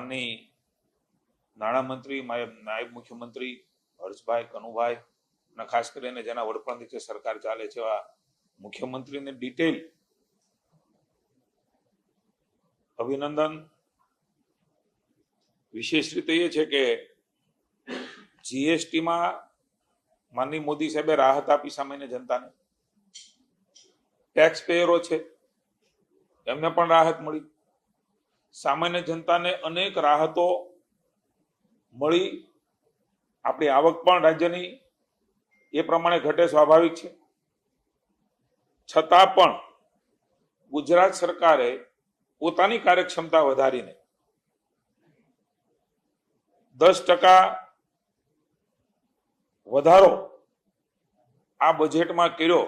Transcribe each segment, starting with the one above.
માનની નાણામંત્રી, નાયબ મુખ્યમંત્રી હર્ષભાઈ, કનુભાઈ અને ખાસ કરીને જેના વડપણ નીચે સરકાર ચાલે છે એવા મુખ્યમંત્રીને ડિટેલ અભિનંદન. વિશેષ રીતે એ છે કે જીએસટીમાં માનની મોદી સાહેબે રાહત આપી સામાન્ય જનતાને. ટેક્સ પેયરો છે એમને પણ રાહત મળી. સામાન્ય જનતાને અનેક રાહતો મળી. આપણી આવક પણ રાજ્યની એ પ્રમાણે ઘટે, સ્વાભાવિક છે. છતાં પણ ગુજરાત સરકારે પોતાની કાર્યક્ષમતા વધારીને 10% વધારો આ બજેટમાં કર્યો.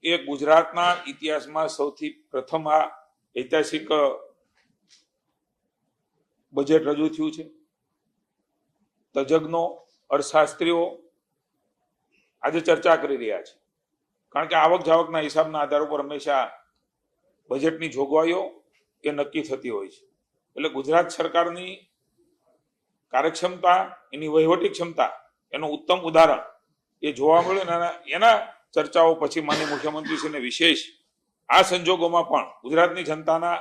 એ ગુજરાતના ઇતિહાસમાં સૌથી પ્રથમ આ ઐતિહાસિક બજેટ રજૂ થયું છે. તજજ્ઞો, અર્થશાસ્ત્રીઓ આજે ચર્ચા કરી રહ્યા છે, કારણ કે આવક જાવકના હિસાબના આધાર ઉપર હંમેશા બજેટની જોગવાઈઓ એ નક્કી થતી હોય છે. એટલે ગુજરાત સરકારની કાર્યક્ષમતા, એની વહીવટી ક્ષમતા એનું ઉત્તમ ઉદાહરણ એ જોવા મળ્યું. ને એના ચર્ચાઓ પછી માનનીય મુખ્યમંત્રીશ્રીને વિશેષ આ સંજોગોમાં પણ ગુજરાતની જનતાના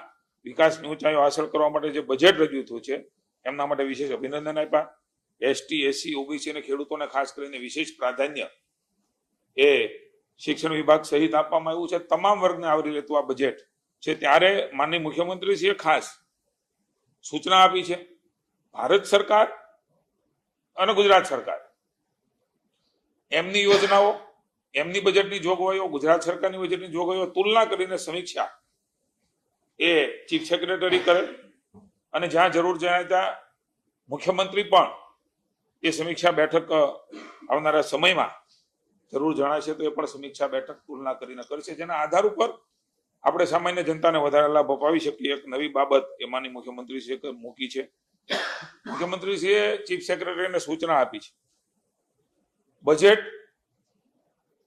વિકાસની ઊંચાઈઓ હાંસલ કરવા માટે જે બજેટ રજૂ થયું છે એમના માટે વિશેષ અભિનંદન આપ્યા. એસટી, એસસી, ઓબીસી અને ખેડૂતોને ખાસ કરીને વિશેષ પ્રાધાન્ય એ શિક્ષણ વિભાગ સહિત આપવામાં આવ્યું છે. તમામ વર્ગને આવરી લેતું આ બજેટ છે. ત્યારે માનનીય મુખ્યમંત્રીશ્રીએ ખાસ સૂચના આપી છે. ભારત સરકાર અને ગુજરાત સરકાર એમની યોજનાઓ, એમની બજેટની જોગવાઈઓ, ગુજરાત સરકારની બજેટની જોગવાઈઓ તુલના કરીને સમીક્ષા એ ચીફ સેક્રેટરી કરે અને જ્યાં જરૂર જણાય ત્યાં મુખ્યમંત્રી પણ એ સમીક્ષા બેઠક આવનારા સમયમાં જરૂર જણાશે તો એ પણ સમીક્ષા બેઠક તુલના કરીને કરશે, જેના આધાર ઉપર આપણે સામાન્ય જનતાને વધારે લાભ અપાવી શકીએ. એક નવી બાબત એમાંની મુખ્યમંત્રીશ્રીએ મૂકી છે. મુખ્યમંત્રીશ્રીએ ચીફ સેક્રેટરીને સૂચના આપી છે. બજેટ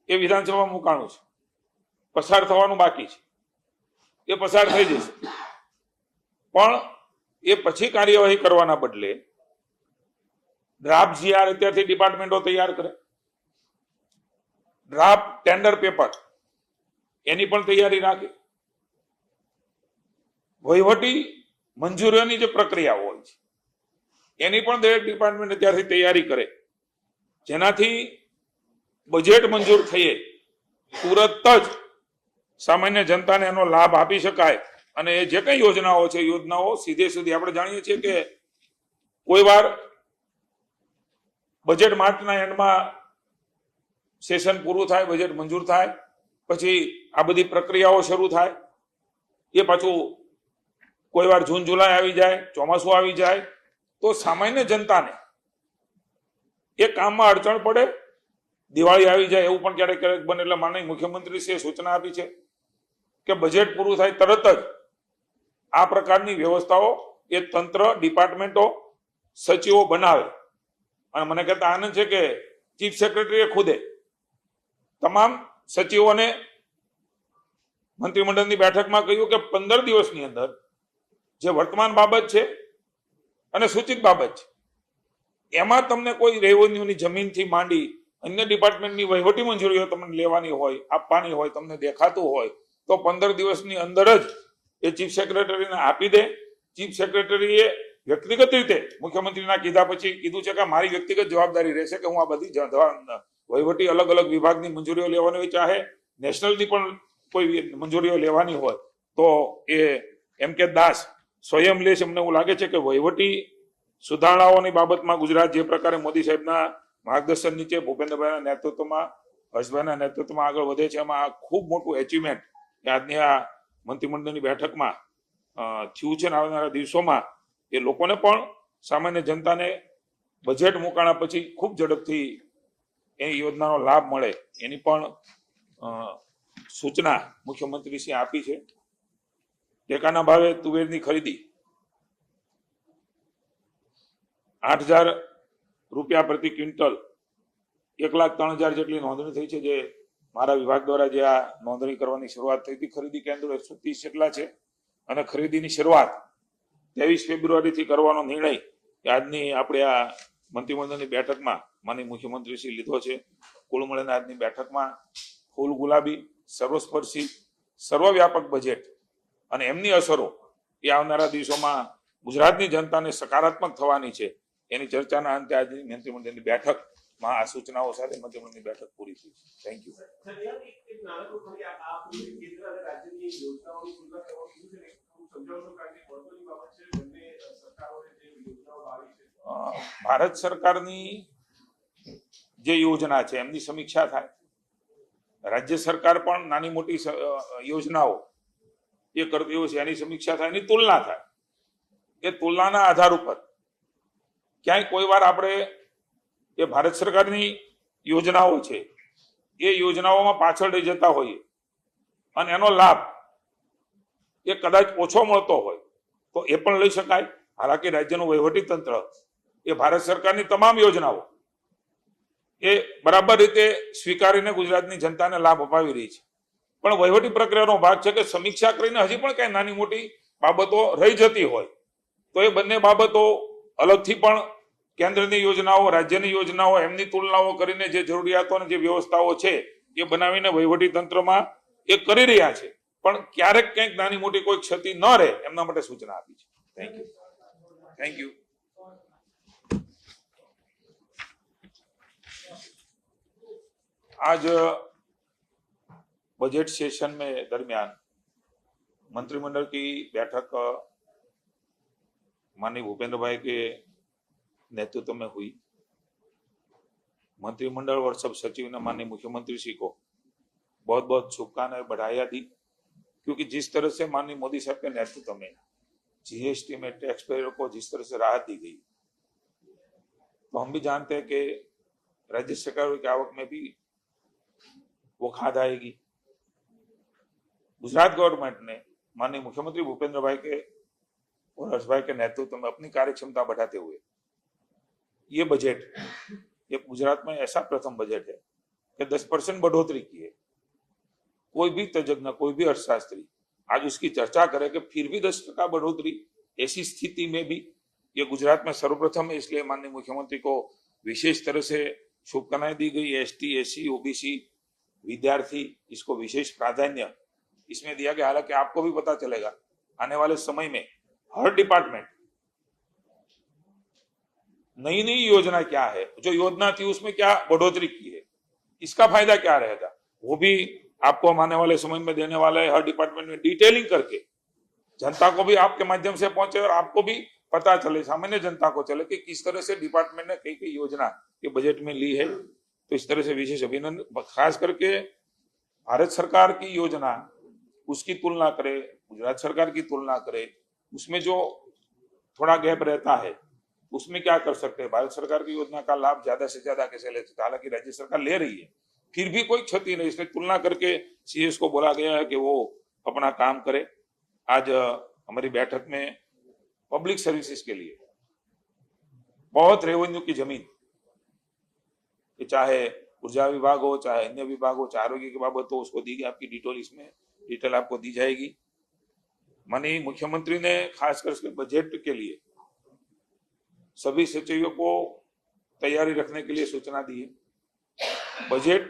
એ વિધાનસભામાં મુકાણું છે, પસાર થવાનું બાકી છે. એ પસાર થઈ જશે, પણ એ પછી કાર્યવાહી કરવાના બદલે ડ્રાફ્ટ જીઆર અત્યારથી ડિપાર્ટમેન્ટો તૈયાર કરે, ડ્રાફ્ટ ટેન્ડર પેપર એની પણ તૈયારી રાખે, વહીવટી મંજૂરીઓની જે પ્રક્રિયા હોય છે એની પણ દરેક ડિપાર્ટમેન્ટ અત્યારથી તૈયારી કરે, જેનાથી બજેટ મંજૂર થઈએ તુરત જ સામાન્ય જનતાને એનો લાભ આપી શકાય. અને એ જે કઈ યોજનાઓ છે, યોજનાઓ સીધે સીધી આપણે જાણીએ છીએ કે કોઈ વાર બજેટ માર્ચના એન્ડમાં સેશન પૂરું થાય, બજેટ મંજૂર થાય, પછી આ બધી પ્રક્રિયાઓ શરૂ થાય. એ પાછું કોઈ વાર જૂન જુલાઈ આવી જાય, ચોમાસું આવી જાય તો સામાન્ય જનતાને એ કામમાં અડચણ પડે, દિવાળી આવી જાય એવું પણ ક્યારેક ક્યારેક બને. એટલે માનનીય મુખ્યમંત્રીશ્રીએ સૂચના આપી છે કે બજેટ પૂરું થાય તરત જ આ પ્રકારની વ્યવસ્થાઓ એ તંત્ર, ડિપાર્ટમેન્ટો, સચિવો બનાવે. અને મને કહેતા આનંદ છે કે ચીફ સેક્રેટરીએ ખુદે તમામ સચિવોને મંત્રીમંડળની બેઠકમાં કહ્યું કે 15 દિવસની અંદર જે વર્તમાન બાબત છે અને સૂચિત બાબત છે એમાં તમને કોઈ રેવન્યુની જમીનથી માંડી અન્ય ડિપાર્ટમેન્ટની વહીવટી મંજૂરીઓ તમને લેવાની હોય, આપવાની હોય, તમને દેખાતું હોય તો 15 દિવસની અંદર જ એ ચીફ સેક્રેટરીને આપી દે. ચીફ સેક્રેટરીએ વ્યક્તિગત રીતે મુખ્યમંત્રીના કીધા પછી કીધું છે કે મારી વ્યક્તિગત જવાબદારી રહેશે કે હું આ બધી વહીવટી અલગ અલગ વિભાગની મંજૂરીઓ લેવાની હોય, ચાહે નેશનલની પણ કોઈ મંજૂરીઓ લેવાની હોય તો એ એમ કે દાસ સ્વયં લે છે. અમને એવું લાગે છે કે વહીવટી સુધારણાઓની બાબતમાં ગુજરાત જે પ્રકારે મોદી સાહેબના માર્ગદર્શન નીચે ભૂપેન્દ્રભાઈના નેતૃત્વમાં, હર્ષભાઈના નેતૃત્વમાં આગળ વધે છે, એમાં ખૂબ મોટું એચિવમેન્ટ આજની આ મંત્રીમંડળની બેઠકમાં થયું છે. આવનારા દિવસોમાં એ લોકોને પણ, સામાન્ય જનતાને બજેટ મુકાણા પછી ખૂબ ઝડપથી એ યોજનાનો લાભ મળે એની પણ સૂચના મુખ્યમંત્રીશ્રીએ આપી છે. ટેકાના ભાવે તુવેરની ખરીદી 8,000 રૂપિયા પ્રતિ ક્વિન્ટલ, 1,03,000 જેટલી નોંધણી થઈ છે. જે મારા વિભાગ દ્વારા જે આ નોંધણી કરવાની શરૂઆત થઈ હતી, ખરીદી કેન્દ્રો 130 જેટલા છે અને ખરીદીની શરૂઆત 23 ફેબ્રુઆરીથી કરવાનો નિર્ણય કે આજની આપણે આ મંત્રીમંડળની બેઠકમાં માનનીય મુખ્યમંત્રીશ્રી લીધો છે. કુલ મળીને આજની બેઠકમાં ફૂલ ગુલાબી, સર્વસ્પર્શી, સર્વવ્યાપક બજેટ અને એમની અસરો એ આવનારા દિવસોમાં ગુજરાતની જનતાને સકારાત્મક થવાની છે એની ચર્ચાના અંતે આજની મંત્રીમંડળની બેઠકમાં આ સૂચનાઓ સાથે મંત્રીમંડળની બેઠક પૂરી થઈ. Thank you. ભારત સરકારની જે યોજના છે એમની સમીક્ષા થાય. રાજ્ય સરકાર પણ નાની મોટી યોજનાઓ એ કરતી હોય છે, એની સમીક્ષા થાય, એની તુલના થાય. એ તુલનાના આધાર ઉપર ક્યાંય કોઈ વાર આપણે એ ભારત સરકારની યોજનાઓ છે એ યોજનાઓમાં પાછળ રહી જતા હોઈએ અને એનો લાભ એ કદાચ ઓછો મળતો હોય તો એ પણ લઈ શકાય. હાલાકી રાજ્યનું વહીવટી તંત્ર એ ભારત સરકારની તમામ યોજનાઓ એ બરાબર રીતે સ્વીકારીને ગુજરાતની જનતાને લાભ અપાવી રહી છે. પણ વહીવટી પ્રક્રિયાનો ભાગ છે કે સમીક્ષા કરીને હજી પણ કઈ નાની મોટી બાબતો રહી જતી હોય તો એ બંને બાબતો અલગથી પણ કેન્દ્રની યોજનાઓ, રાજ્યની યોજનાઓ, એમની તુલનાઓ કરીને જે જરૂરિયાતો અને જે વ્યવસ્થાઓ છે એ બનાવીને વહીવટી તંત્રમાં એ કરી રહ્યા છે. પણ ક્યારેક કંઈક નાની મોટી કોઈ ક્ષતિ ન રહે એમના માટે સૂચના આપી છે. Thank you. Thank you. आज बजट सेशन में दरमियान मंत्रिमंडल की बैठक माननीय भूपेंद्र भाई के नेतृत्व में हुई. मंत्रिमंडल और सब सचिव ने माननीय मुख्यमंत्री श्री को बहुत बहुत शुभकामनाएं बधाइयां दी, क्योंकि जिस तरह से माननीय मोदी साहब के नेतृत्व में जीएसटी में टैक्स पेयर को जिस तरह से राहत दी गई, तो हम भी जानते हैं कि राज्य सरकारों की आवक में भी वो खाद आएगी. गुजरात गवर्नमेंट ने माननीय मुख्यमंत्री भूपेंद्र भाई के और हर्ष भाई के नेतृत्व में अपनी कार्यक्षमता बढ़ाते हुए ये बजट, ये गुजरात में ऐसा प्रथम बजट है कि 10% बढ़ोतरी की है. कोई भी तज्ञ, कोई भी अर्थशास्त्री आज उसकी चर्चा करे कि फिर भी 10% बढ़ोतरी, ऐसी स्थिति में भी ये गुजरात में सर्वप्रथम है. इसलिए माननीय मुख्यमंत्री को विशेष तरह से शुभकामनाएं दी गई. एसटी, एससी, ओबीसी, विद्यार्थी, इसको विशेष प्राधान्य इसमें दिया गया. हालांकि आपको भी पता चलेगा आने वाले समय में हर डिपार्टमेंट नई नई योजना क्या है, जो योजना थी उसमें क्या बढ़ोतरी की है, इसका फायदा क्या रहेगा, वो भी आपको हम आने वाले समय में देने वाले हर डिपार्टमेंट में डिटेलिंग करके जनता को भी आपके माध्यम से पहुंचे और आपको भी पता चले, सामान्य जनता को चले कि किस तरह से डिपार्टमेंट ने कई कई योजना ये बजट में ली है. तो इस तरह से विशेष अभिनंदन. खास करके भारत सरकार की योजना उसकी तुलना करे, गुजरात सरकार की तुलना करे, उसमें जो थोड़ा गैप रहता है उसमें क्या कर सकते हैं, भारत सरकार की योजना का लाभ ज्यादा से ज्यादा कैसे ले सकते. हालांकि राज्य सरकार ले रही है, फिर भी कोई क्षति नहीं, इसलिए तुलना करके सीएस को बोला गया है कि वो अपना काम करे. आज हमारी बैठक में पब्लिक सर्विसेज के लिए बहुत रेवेन्यू की जमीन, चाहे ऊर्जा विभाग हो, चाहे अन्य विभाग हो, चाहे आरोग्य की बाबत हो, उसको दी गई. आपकी डिटेल आपको दी जाएगी. माननीय मुख्यमंत्री ने खास करके बजट के लिए सभी सचिवों को तैयारी रखने के लिए सूचना दी है. बजट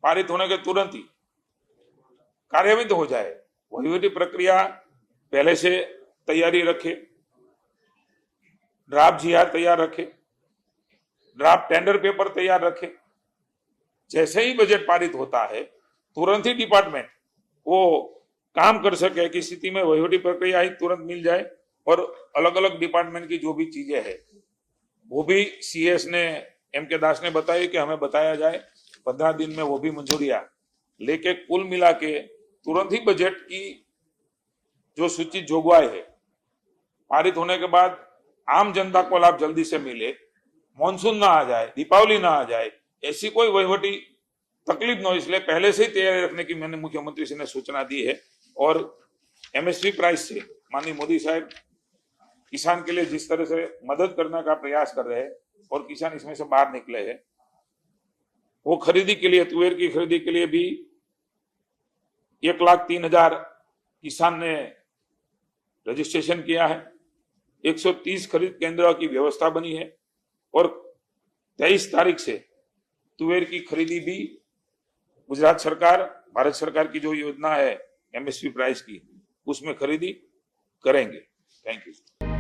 पारित होने के तुरंत ही कार्यान्वित हो जाए, वहीवटी प्रक्रिया पहले से तैयारी रखे, ड्राफ्ट जीआर तैयार रखे, ड्राफ्ट टेंडर पेपर तैयार रखे. जैसे ही बजट पारित होता है तुरंत ही डिपार्टमेंट वो काम कर सके कि स्थिति में वहीवटी प्रक्रिया ही तुरंत मिल जाए. और अलग अलग डिपार्टमेंट की जो भी चीजें हैं वो भी सीएस ने, एम के दास ने बताई कि हमें बताया जाए, 15 दिन में वो भी मंजूरियां लेके कुल मिला के तुरंत ही बजट की जो सूचित जोगवाई है पारित होने के बाद आम जनता को लाभ जल्दी से मिले, मानसून ना आ जाए, दीपावली ना आ जाए, ऐसी कोई वहीवटी तकलीफ न हो, इसलिए पहले से ही तैयारी रखने की मैंने मुख्यमंत्री जी ने सूचना दी है. और एमएसपी प्राइस से माननीय मोदी साहब किसान के लिए जिस तरह से मदद करने का प्रयास कर रहे हैं और किसान इसमें से बाहर निकले हैं, वो खरीदी के लिए, तुवेर की खरीदी के लिए भी 1,03,000 किसान ने रजिस्ट्रेशन किया है। 130 खरीद केंद्र की व्यवस्था बनी है और 23 तारीख से तुवेर की खरीदी भी गुजरात सरकार, भारत सरकार की जो योजना है एमएसपी प्राइस की, उसमें खरीदी करेंगे। Thank you.